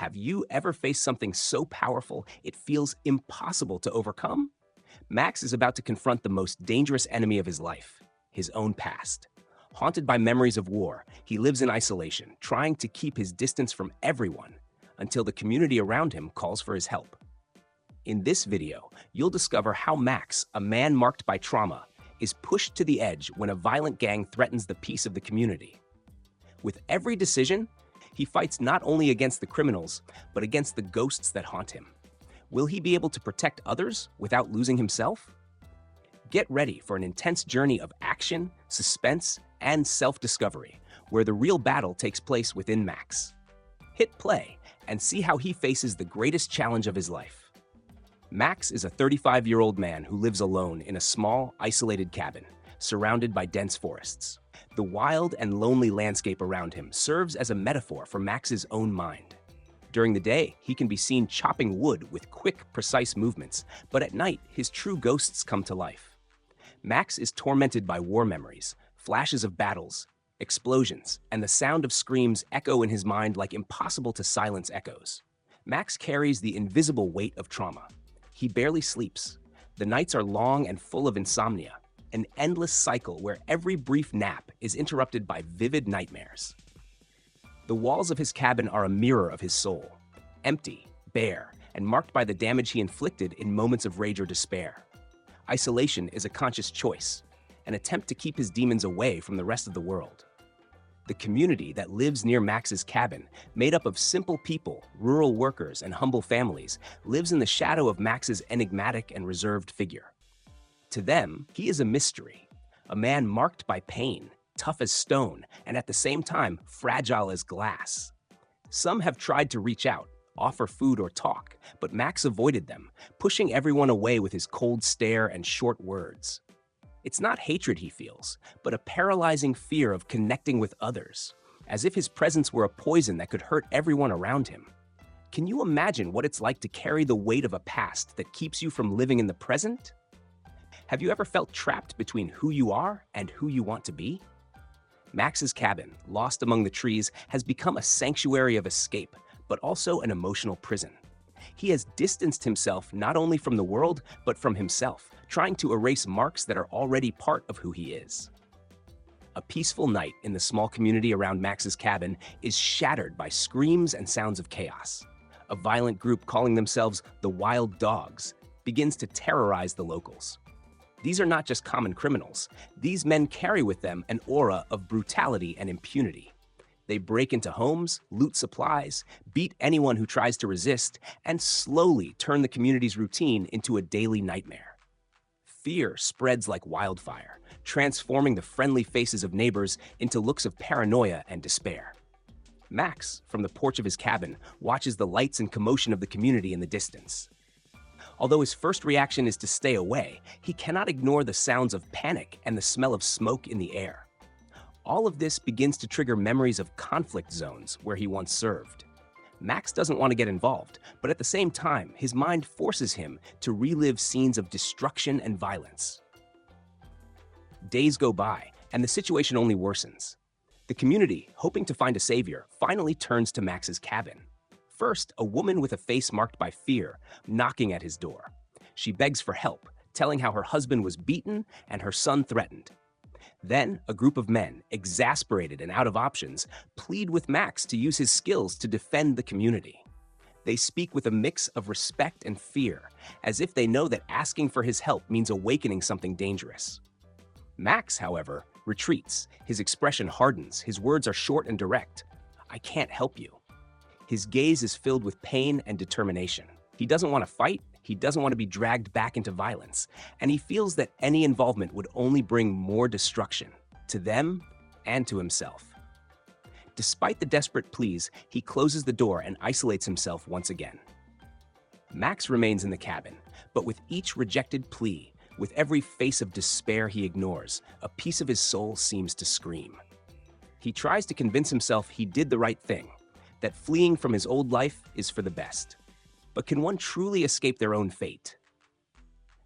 Have you ever faced something so powerful it feels impossible to overcome? Max is about to confront the most dangerous enemy of his life, his own past. Haunted by memories of war, he lives in isolation, trying to keep his distance from everyone until the community around him calls for his help. In this video, you'll discover how Max, a man marked by trauma, is pushed to the edge when a violent gang threatens the peace of the community. With every decision, he fights not only against the criminals, but against the ghosts that haunt him. Will he be able to protect others without losing himself? Get ready for an intense journey of action, suspense, and self-discovery, where the real battle takes place within Max. Hit play and see how he faces the greatest challenge of his life. Max is a 35-year-old man who lives alone in a small, isolated cabin, surrounded by dense forests. The wild and lonely landscape around him serves as a metaphor for Max's own mind. During the day, he can be seen chopping wood with quick, precise movements, but at night, his true ghosts come to life. Max is tormented by war memories, flashes of battles, explosions, and the sound of screams echo in his mind like impossible to silence echoes. Max carries the invisible weight of trauma. He barely sleeps. The nights are long and full of insomnia, an endless cycle where every brief nap is interrupted by vivid nightmares. The walls of his cabin are a mirror of his soul, empty, bare, and marked by the damage he inflicted in moments of rage or despair. Isolation is a conscious choice, an attempt to keep his demons away from the rest of the world. The community that lives near Max's cabin, made up of simple people, rural workers, and humble families, lives in the shadow of Max's enigmatic and reserved figure. To them, he is a mystery, a man marked by pain, tough as stone, and at the same time, fragile as glass. Some have tried to reach out, offer food or talk, but Max avoided them, pushing everyone away with his cold stare and short words. It's not hatred he feels, but a paralyzing fear of connecting with others, as if his presence were a poison that could hurt everyone around him. Can you imagine what it's like to carry the weight of a past that keeps you from living in the present? Have you ever felt trapped between who you are and who you want to be? Max's cabin, lost among the trees, has become a sanctuary of escape, but also an emotional prison. He has distanced himself not only from the world, but from himself, trying to erase marks that are already part of who he is. A peaceful night in the small community around Max's cabin is shattered by screams and sounds of chaos. A violent group calling themselves the Wild Dogs begins to terrorize the locals. These are not just common criminals. These men carry with them an aura of brutality and impunity. They break into homes, loot supplies, beat anyone who tries to resist, and slowly turn the community's routine into a daily nightmare. Fear spreads like wildfire, transforming the friendly faces of neighbors into looks of paranoia and despair. Max, from the porch of his cabin, watches the lights and commotion of the community in the distance. Although his first reaction is to stay away, he cannot ignore the sounds of panic and the smell of smoke in the air. All of this begins to trigger memories of conflict zones where he once served. Max doesn't want to get involved, but at the same time, his mind forces him to relive scenes of destruction and violence. Days go by, and the situation only worsens. The community, hoping to find a savior, finally turns to Max's cabin. First, a woman with a face marked by fear, knocking at his door. She begs for help, telling how her husband was beaten and her son threatened. Then, a group of men, exasperated and out of options, plead with Max to use his skills to defend the community. They speak with a mix of respect and fear, as if they know that asking for his help means awakening something dangerous. Max, however, retreats. His expression hardens. His words are short and direct. "I can't help you." His gaze is filled with pain and determination. He doesn't want to fight, he doesn't want to be dragged back into violence, and he feels that any involvement would only bring more destruction, to them and to himself. Despite the desperate pleas, he closes the door and isolates himself once again. Max remains in the cabin, but with each rejected plea, with every face of despair he ignores, a piece of his soul seems to scream. He tries to convince himself he did the right thing, that fleeing from his old life is for the best. But can one truly escape their own fate?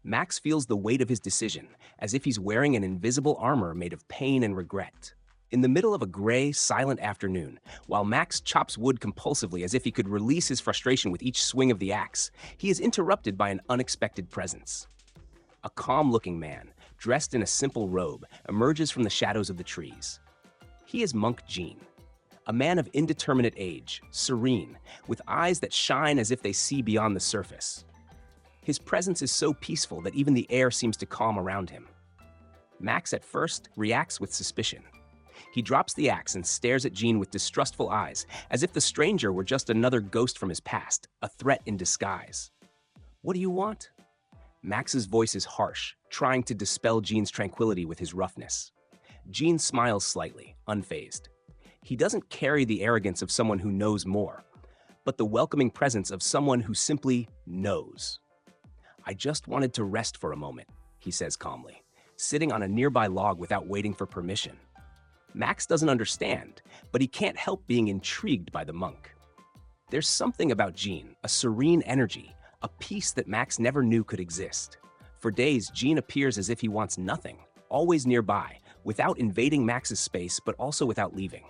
Max feels the weight of his decision, as if he's wearing an invisible armor made of pain and regret. In the middle of a gray, silent afternoon, while Max chops wood compulsively as if he could release his frustration with each swing of the axe, he is interrupted by an unexpected presence. A calm-looking man, dressed in a simple robe, emerges from the shadows of the trees. He is Monk Jean, a man of indeterminate age, serene, with eyes that shine as if they see beyond the surface. His presence is so peaceful that even the air seems to calm around him. Max at first reacts with suspicion. He drops the axe and stares at Jean with distrustful eyes, as if the stranger were just another ghost from his past, a threat in disguise. "What do you want?" Max's voice is harsh, trying to dispel Jean's tranquility with his roughness. Jean smiles slightly, unfazed. He doesn't carry the arrogance of someone who knows more, but the welcoming presence of someone who simply knows. "I just wanted to rest for a moment," he says calmly, sitting on a nearby log without waiting for permission. Max doesn't understand, but he can't help being intrigued by the monk. There's something about Jean, a serene energy, a peace that Max never knew could exist. For days, Jean appears as if he wants nothing, always nearby, without invading Max's space, but also without leaving.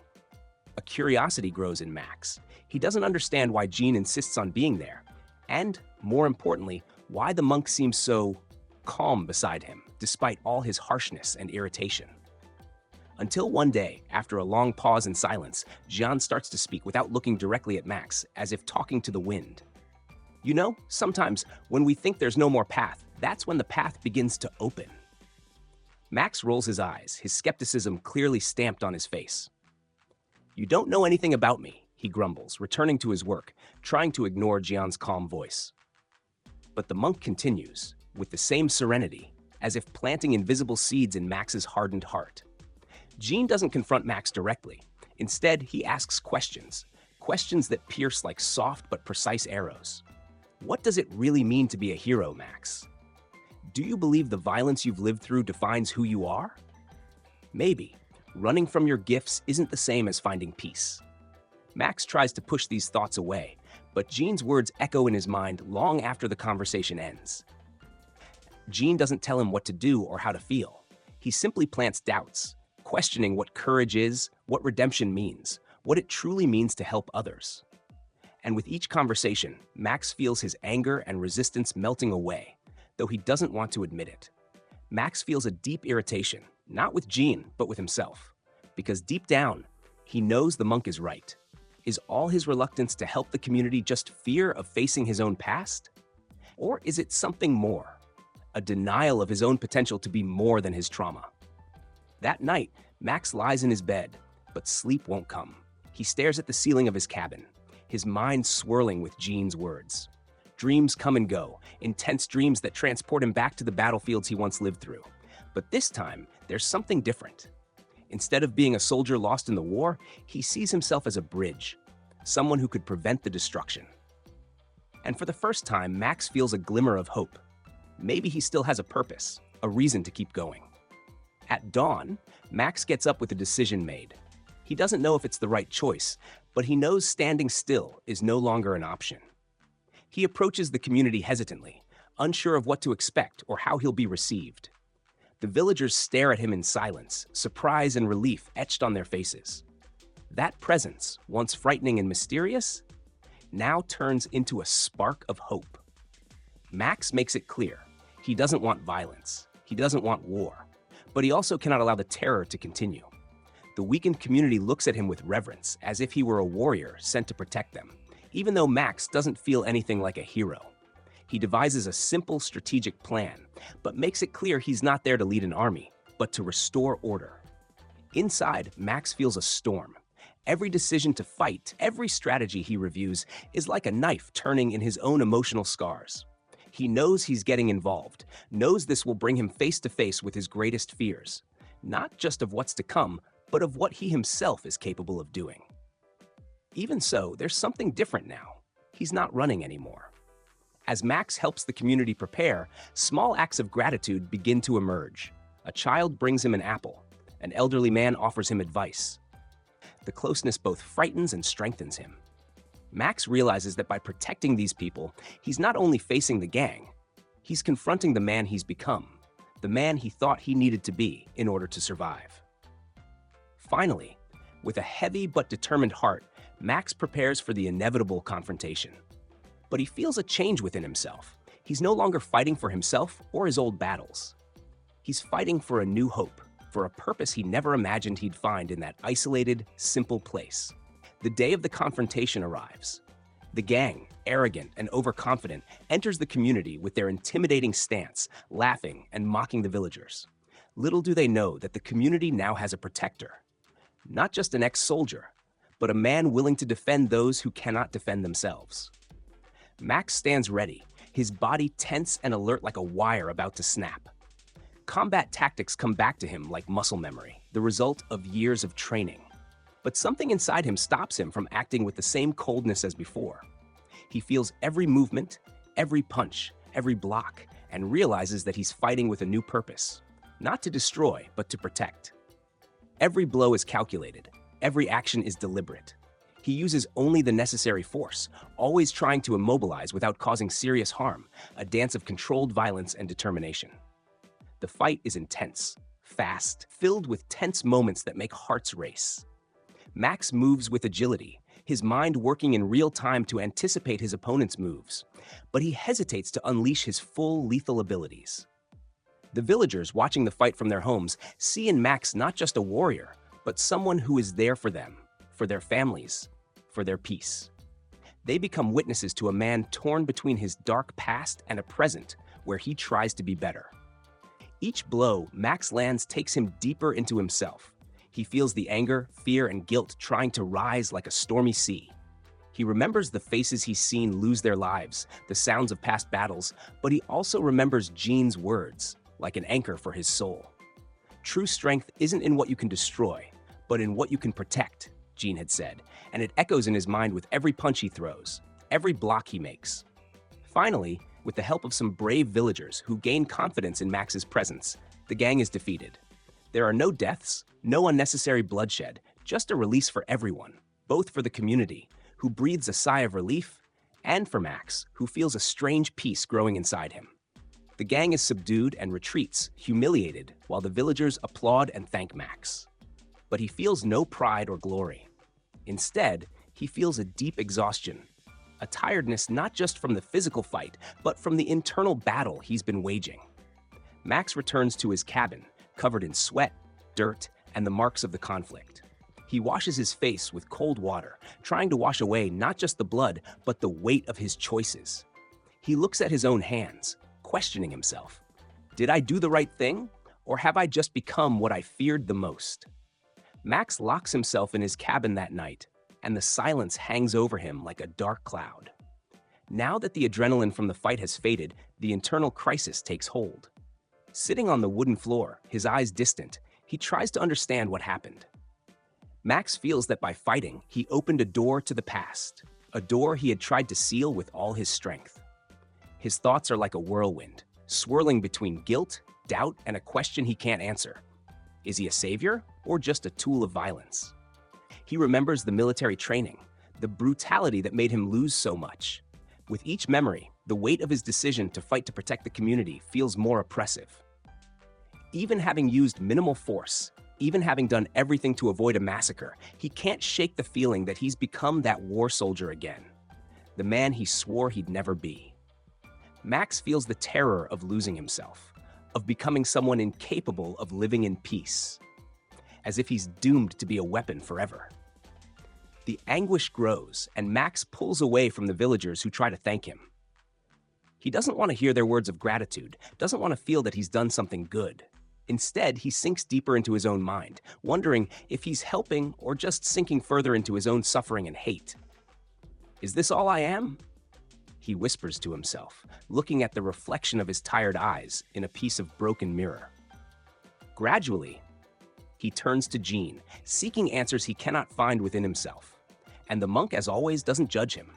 A curiosity grows in Max. He doesn't understand why Jean insists on being there, and, more importantly, why the monk seems so calm beside him, despite all his harshness and irritation. Until one day, after a long pause in silence, Jean starts to speak without looking directly at Max, as if talking to the wind. "You know, sometimes when we think there's no more path, that's when the path begins to open." Max rolls his eyes, his skepticism clearly stamped on his face. "You don't know anything about me," he grumbles, returning to his work, trying to ignore Jean's calm voice. But the monk continues, with the same serenity, as if planting invisible seeds in Max's hardened heart. Jean doesn't confront Max directly. Instead, he asks questions that pierce like soft but precise arrows. "What does it really mean to be a hero, Max? Do you believe the violence you've lived through defines who you are? Maybe running from your gifts isn't the same as finding peace." Max tries to push these thoughts away, but Jean's words echo in his mind long after the conversation ends. Jean doesn't tell him what to do or how to feel. He simply plants doubts, questioning what courage is, what redemption means, what it truly means to help others. And with each conversation, Max feels his anger and resistance melting away, though he doesn't want to admit it. Max feels a deep irritation, not with Jean, but with himself. Because deep down, he knows the monk is right. Is all his reluctance to help the community just fear of facing his own past? Or is it something more? A denial of his own potential to be more than his trauma? That night, Max lies in his bed, but sleep won't come. He stares at the ceiling of his cabin, his mind swirling with Jean's words. Dreams come and go, intense dreams that transport him back to the battlefields he once lived through. But this time, there's something different. Instead of being a soldier lost in the war, he sees himself as a bridge, someone who could prevent the destruction. And for the first time, Max feels a glimmer of hope. Maybe he still has a purpose, a reason to keep going. At dawn, Max gets up with a decision made. He doesn't know if it's the right choice, but he knows standing still is no longer an option. He approaches the community hesitantly, unsure of what to expect or how he'll be received. The villagers stare at him in silence, surprise and relief etched on their faces. That presence, once frightening and mysterious, now turns into a spark of hope. Max makes it clear, he doesn't want violence, he doesn't want war, but he also cannot allow the terror to continue. The weakened community looks at him with reverence, as if he were a warrior sent to protect them, even though Max doesn't feel anything like a hero. He devises a simple strategic plan, but makes it clear he's not there to lead an army, but to restore order. Inside, Max feels a storm. Every decision to fight, every strategy he reviews, is like a knife turning in his own emotional scars. He knows he's getting involved, knows this will bring him face to face with his greatest fears, not just of what's to come, but of what he himself is capable of doing. Even so, there's something different now. He's not running anymore. As Max helps the community prepare, small acts of gratitude begin to emerge. A child brings him an apple. An elderly man offers him advice. The closeness both frightens and strengthens him. Max realizes that by protecting these people, he's not only facing the gang, he's confronting the man he's become, the man he thought he needed to be in order to survive. Finally, with a heavy but determined heart, Max prepares for the inevitable confrontation. But he feels a change within himself. He's no longer fighting for himself or his old battles. He's fighting for a new hope, for a purpose he never imagined he'd find in that isolated, simple place. The day of the confrontation arrives. The gang, arrogant and overconfident, enters the community with their intimidating stance, laughing and mocking the villagers. Little do they know that the community now has a protector. Not just an ex-soldier, but a man willing to defend those who cannot defend themselves. Max stands ready, his body tense and alert like a wire about to snap. Combat tactics come back to him like muscle memory, the result of years of training. But something inside him stops him from acting with the same coldness as before. He feels every movement, every punch, every block, and realizes that he's fighting with a new purpose. Not to destroy, but to protect. Every blow is calculated. Every action is deliberate. He uses only the necessary force, always trying to immobilize without causing serious harm, a dance of controlled violence and determination. The fight is intense, fast, filled with tense moments that make hearts race. Max moves with agility, his mind working in real time to anticipate his opponent's moves, but he hesitates to unleash his full lethal abilities. The villagers watching the fight from their homes see in Max not just a warrior, but someone who is there for them, for their families, for their peace. They become witnesses to a man torn between his dark past and a present where he tries to be better. Each blow Max lands takes him deeper into himself. He feels the anger, fear, and guilt trying to rise like a stormy sea. He remembers the faces he's seen lose their lives, the sounds of past battles, but he also remembers Jean's words, like an anchor for his soul. True strength isn't in what you can destroy, but in what you can protect, Jean had said, and it echoes in his mind with every punch he throws, every block he makes. Finally, with the help of some brave villagers who gain confidence in Max's presence, the gang is defeated. There are no deaths, no unnecessary bloodshed, just a release for everyone, both for the community, who breathes a sigh of relief, and for Max, who feels a strange peace growing inside him. The gang is subdued and retreats, humiliated, while the villagers applaud and thank Max. But he feels no pride or glory. Instead, he feels a deep exhaustion, a tiredness not just from the physical fight, but from the internal battle he's been waging. Max returns to his cabin, covered in sweat, dirt, and the marks of the conflict. He washes his face with cold water, trying to wash away not just the blood, but the weight of his choices. He looks at his own hands, questioning himself. Did I do the right thing, or have I just become what I feared the most? Max locks himself in his cabin that night, and the silence hangs over him like a dark cloud. Now that the adrenaline from the fight has faded, the internal crisis takes hold. Sitting on the wooden floor, his eyes distant, he tries to understand what happened. Max feels that by fighting, he opened a door to the past, a door he had tried to seal with all his strength. His thoughts are like a whirlwind, swirling between guilt, doubt, and a question he can't answer. Is he a savior or just a tool of violence? He remembers the military training, the brutality that made him lose so much. With each memory, the weight of his decision to fight to protect the community feels more oppressive. Even having used minimal force, even having done everything to avoid a massacre, he can't shake the feeling that he's become that war soldier again, the man he swore he'd never be. Max feels the terror of losing himself, of becoming someone incapable of living in peace, as if he's doomed to be a weapon forever. The anguish grows, and Max pulls away from the villagers who try to thank him. He doesn't want to hear their words of gratitude, doesn't want to feel that he's done something good. Instead, he sinks deeper into his own mind, wondering if he's helping or just sinking further into his own suffering and hate. Is this all I am? He whispers to himself, looking at the reflection of his tired eyes in a piece of broken mirror. Gradually, he turns to Jean, seeking answers he cannot find within himself. And the monk, as always, doesn't judge him.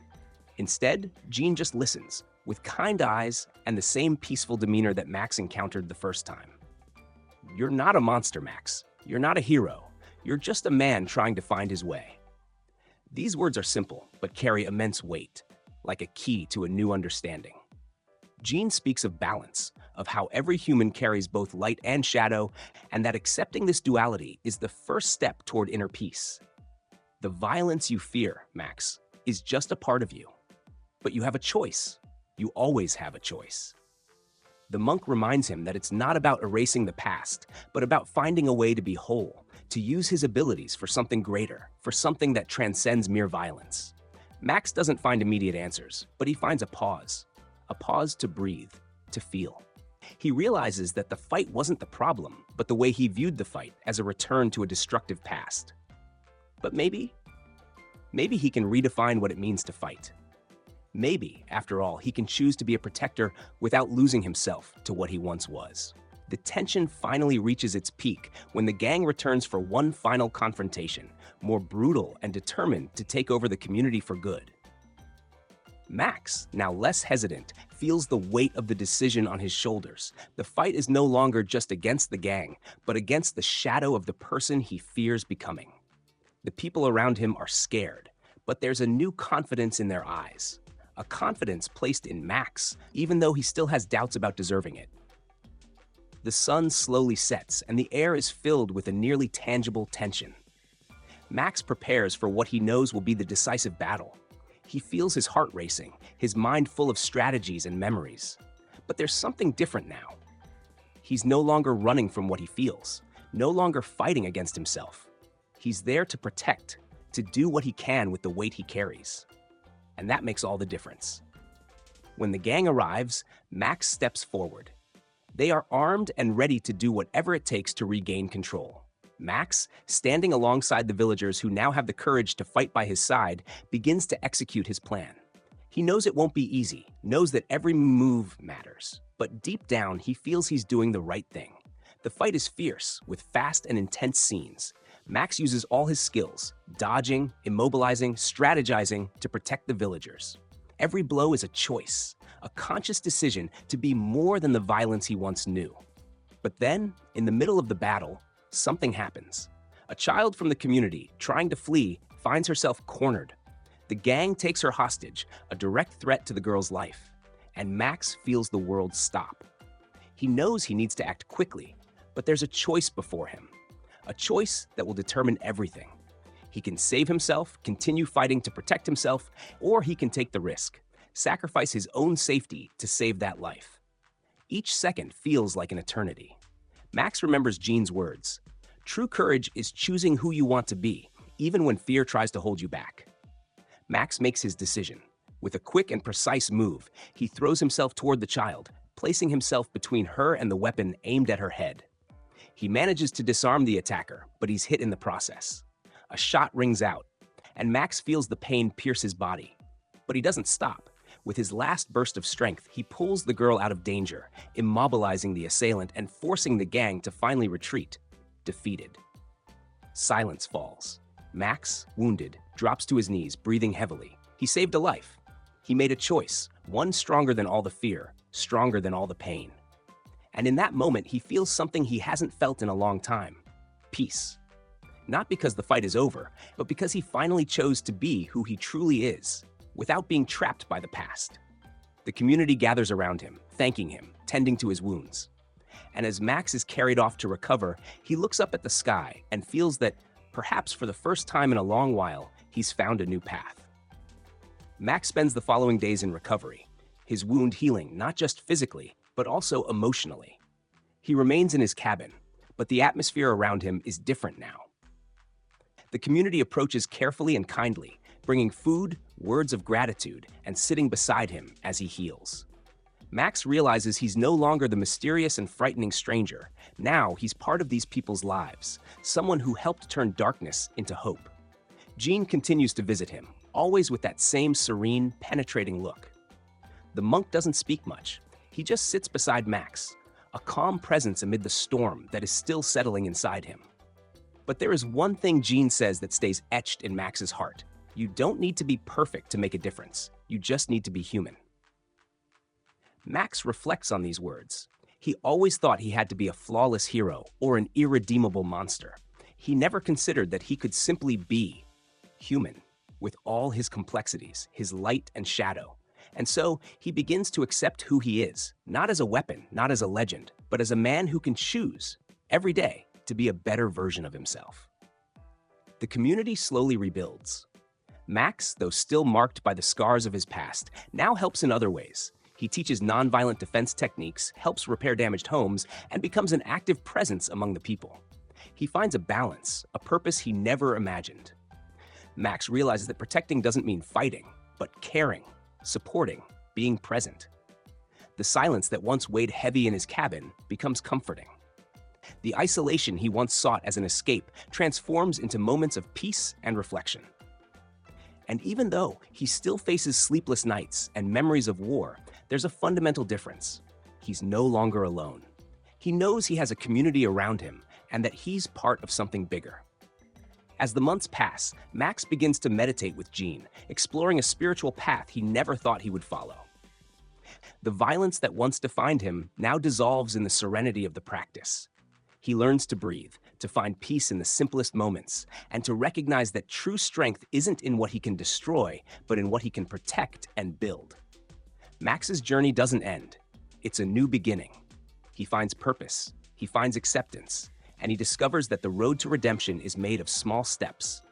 Instead, Jean just listens, with kind eyes and the same peaceful demeanor that Max encountered the first time. You're not a monster, Max. You're not a hero. You're just a man trying to find his way. These words are simple, but carry immense weight, like a key to a new understanding. Jean speaks of balance, of how every human carries both light and shadow, and that accepting this duality is the first step toward inner peace. The violence you fear, Max, is just a part of you. But you have a choice. You always have a choice. The monk reminds him that it's not about erasing the past, but about finding a way to be whole, to use his abilities for something greater, for something that transcends mere violence. Max doesn't find immediate answers, but he finds a pause to breathe, to feel. He realizes that the fight wasn't the problem, but the way he viewed the fight as a return to a destructive past. But maybe he can redefine what it means to fight. Maybe, after all, he can choose to be a protector without losing himself to what he once was. The tension finally reaches its peak when the gang returns for one final confrontation, more brutal and determined to take over the community for good. Max, now less hesitant, feels the weight of the decision on his shoulders. The fight is no longer just against the gang, but against the shadow of the person he fears becoming. The people around him are scared, but there's a new confidence in their eyes. A confidence placed in Max, even though he still has doubts about deserving it. The sun slowly sets, and the air is filled with a nearly tangible tension. Max prepares for what he knows will be the decisive battle. He feels his heart racing, his mind full of strategies and memories. But there's something different now. He's no longer running from what he feels, no longer fighting against himself. He's there to protect, to do what he can with the weight he carries. And that makes all the difference. When the gang arrives, Max steps forward. They are armed and ready to do whatever it takes to regain control. Max, standing alongside the villagers who now have the courage to fight by his side, begins to execute his plan. He knows it won't be easy, knows that every move matters, but deep down he feels he's doing the right thing. The fight is fierce, with fast and intense scenes. Max uses all his skills, dodging, immobilizing, strategizing to protect the villagers. Every blow is a choice, a conscious decision to be more than the violence he once knew. But then, in the middle of the battle, something happens. A child from the community, trying to flee, finds herself cornered. The gang takes her hostage, a direct threat to the girl's life. And Max feels the world stop. He knows he needs to act quickly, but there's a choice before him. A choice that will determine everything. He can save himself, continue fighting to protect himself, or he can take the risk, sacrifice his own safety to save that life. Each second feels like an eternity. Max remembers Jean's words. True courage is choosing who you want to be, even when fear tries to hold you back. Max makes his decision. With a quick and precise move, he throws himself toward the child, placing himself between her and the weapon aimed at her head. He manages to disarm the attacker, but he's hit in the process. A shot rings out, and Max feels the pain pierce his body. But he doesn't stop. With his last burst of strength, he pulls the girl out of danger, immobilizing the assailant and forcing the gang to finally retreat, defeated. Silence falls. Max, wounded, drops to his knees, breathing heavily. He saved a life. He made a choice, one stronger than all the fear, stronger than all the pain. And in that moment, he feels something he hasn't felt in a long time. Peace. Not because the fight is over, but because he finally chose to be who he truly is, without being trapped by the past. The community gathers around him, thanking him, tending to his wounds. And as Max is carried off to recover, he looks up at the sky and feels that, perhaps for the first time in a long while, he's found a new path. Max spends the following days in recovery, his wound healing not just physically, but also emotionally. He remains in his cabin, but the atmosphere around him is different now. The community approaches carefully and kindly, bringing food, words of gratitude, and sitting beside him as he heals. Max realizes he's no longer the mysterious and frightening stranger. Now he's part of these people's lives, someone who helped turn darkness into hope. Jean continues to visit him, always with that same serene, penetrating look. The monk doesn't speak much. He just sits beside Max, a calm presence amid the storm that is still settling inside him. But there is one thing Jean says that stays etched in Max's heart. You don't need to be perfect to make a difference. You just need to be human. Max reflects on these words. He always thought he had to be a flawless hero or an irredeemable monster. He never considered that he could simply be human, with all his complexities, his light and shadow. And so he begins to accept who he is, not as a weapon, not as a legend, but as a man who can choose, every day, to be a better version of himself. The community slowly rebuilds. Max, though still marked by the scars of his past, now helps in other ways. He teaches nonviolent defense techniques, helps repair damaged homes, and becomes an active presence among the people. He finds a balance, a purpose he never imagined. Max realizes that protecting doesn't mean fighting, but caring, supporting, being present. The silence that once weighed heavy in his cabin becomes comforting. The isolation he once sought as an escape transforms into moments of peace and reflection. And even though he still faces sleepless nights and memories of war, there's a fundamental difference. He's no longer alone. He knows he has a community around him and that he's part of something bigger. As the months pass, Max begins to meditate with Jean, exploring a spiritual path he never thought he would follow. The violence that once defined him now dissolves in the serenity of the practice. He learns to breathe, to find peace in the simplest moments, and to recognize that true strength isn't in what he can destroy, but in what he can protect and build. Max's journey doesn't end. It's a new beginning. He finds purpose, he finds acceptance, and he discovers that the road to redemption is made of small steps,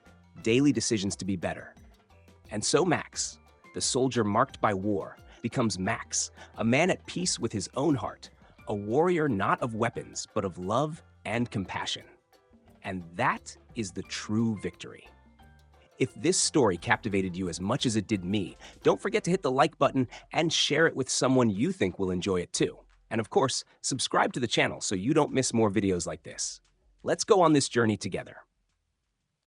daily decisions to be better. And so Max, the soldier marked by war, becomes Max, a man at peace with his own heart, a warrior not of weapons, but of love and compassion. And that is the true victory. If this story captivated you as much as it did me, don't forget to hit the like button and share it with someone you think will enjoy it too. And of course, subscribe to the channel so you don't miss more videos like this. Let's go on this journey together.